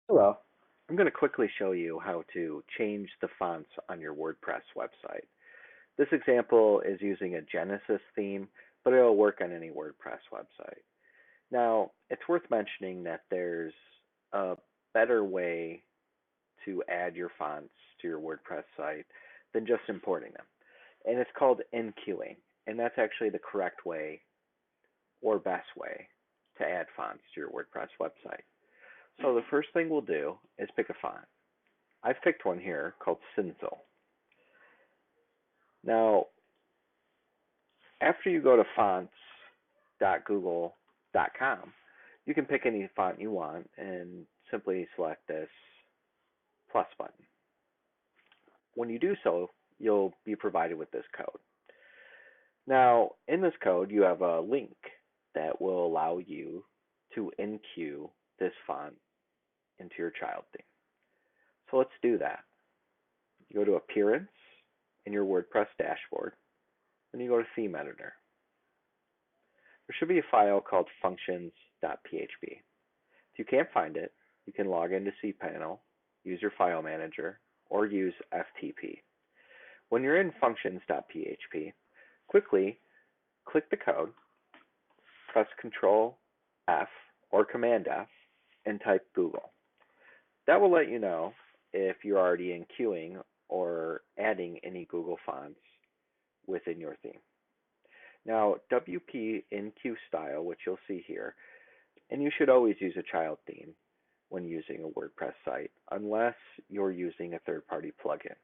Hello. I'm going to quickly show you how to change the fonts on your WordPress website. This example is using a Genesis theme, but it'll work on any WordPress website. Now, it's worth mentioning that there's a better way to add your fonts to your WordPress site than just importing them. And it's called enqueuing, and that's actually the correct way or best way to add fonts to your WordPress website. So the first thing we'll do is pick a font. I've picked one here called Cinzel. Now, after you go to fonts.google.com, you can pick any font you want and simply select this plus button. When you do so, you'll be provided with this code. Now, in this code, you have a link that will allow you to enqueue this font into your child theme. So let's do that. You go to Appearance in your WordPress dashboard, then you go to Theme Editor. There should be a file called functions.php. If you can't find it, you can log into cPanel, use your file manager, or use FTP. When you're in functions.php, quickly click the code, press Control F or Command F, and type Google. That will let you know if you're already enqueuing or adding any Google fonts within your theme. Now, WP enqueue style, which you'll see here, and you should always use a child theme when using a WordPress site, unless you're using a third-party plugin.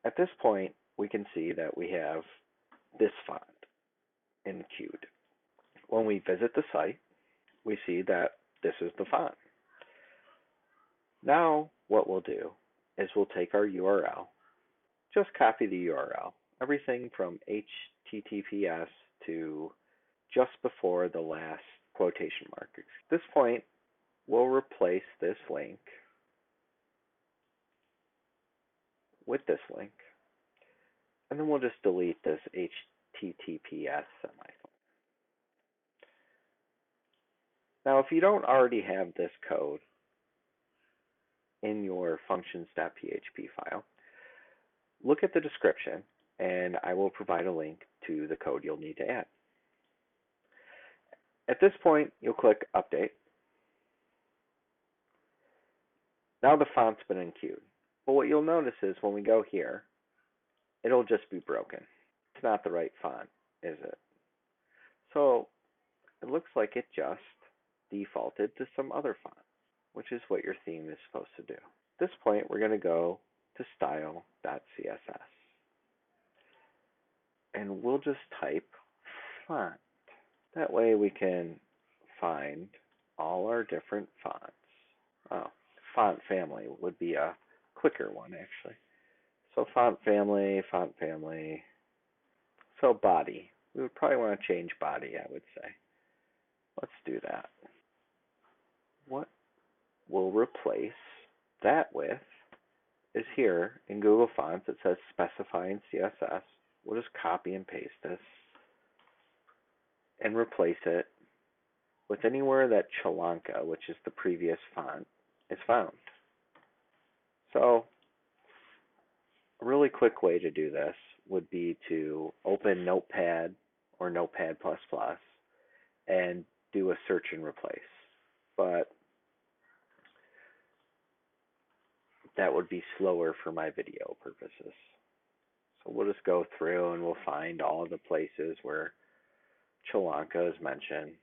At this point, we can see that we have this font enqueued. When we visit the site, we see that this is the font. Now, what we'll do is we'll take our URL, just copy the URL, everything from HTTPS to just before the last quotation mark. At this point, we'll replace this link with this link, and then we'll just delete this HTTPS semicolon. Now, if you don't already have this code in your functions.php file, look at the description and I will provide a link to the code you'll need to add. At this point, you'll click Update. Now the font's been enqueued. But what you'll notice is when we go here, it'll just be broken. It's not the right font, is it? So it looks like it just defaulted to some other font, which is what your theme is supposed to do. At this point, we're going to go to style.css. And we'll just type font. That way we can find all our different fonts. Oh, font family would be a quicker one, actually. So font family. So body. We would probably want to change body, I would say. Let's do that. What we'll replace that with is here in Google Fonts. It says specify in CSS. We'll just copy and paste this and replace it with anywhere that Chalanka, which is the previous font, is found. So a really quick way to do this would be to open Notepad or Notepad++ and do a search and replace. But that would be slower for my video purposes. So we'll just go through and we'll find all of the places where Chalanka is mentioned.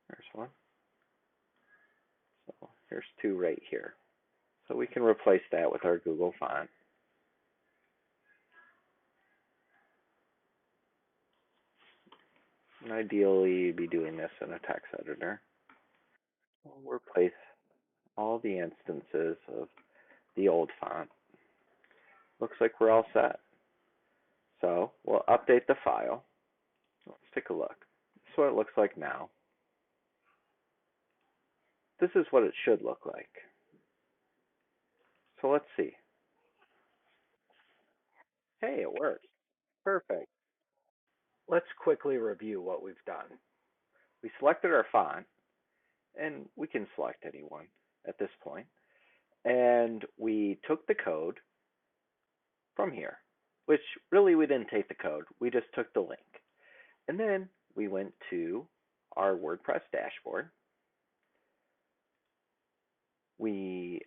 There's one. So here's two right here. So we can replace that with our Google font. And ideally, you'd be doing this in a text editor. We'll replace all the instances of the old font. Looks like we're all set. So we'll update the file. Let's take a look. This is what it looks like now. This is what it should look like. So let's see. Hey, it works. Perfect. Let's quickly review what we've done. We selected our font, and we can select anyone at this point. And we took the code from here, which really we didn't take the code. We just took the link. And then we went to our WordPress dashboard. We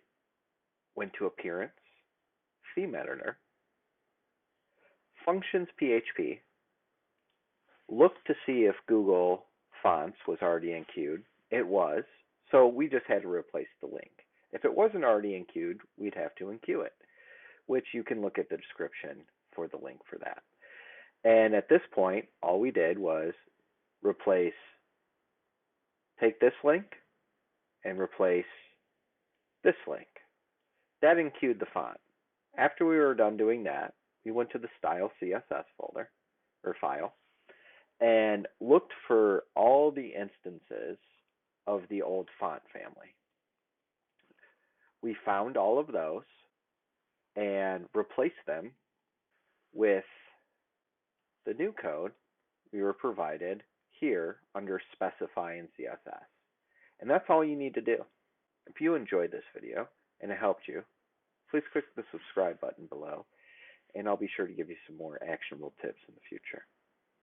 went to Appearance, Theme Editor, Functions PHP, looked to see if Google Fonts was already in queued. It was, so we just had to replace the link. If it wasn't already in queued, we'd have to enqueue it, which you can look at the description for the link for that. And at this point, all we did was take this link and replace this link. That enqueued the font. After we were done doing that, we went to the Style CSS folder or file and looked for all the instances of the old font family. We found all of those and replaced them with the new code we were provided here under Specify in CSS. And that's all you need to do. If you enjoyed this video and it helped you, please click the subscribe button below, and I'll be sure to give you some more actionable tips in the future.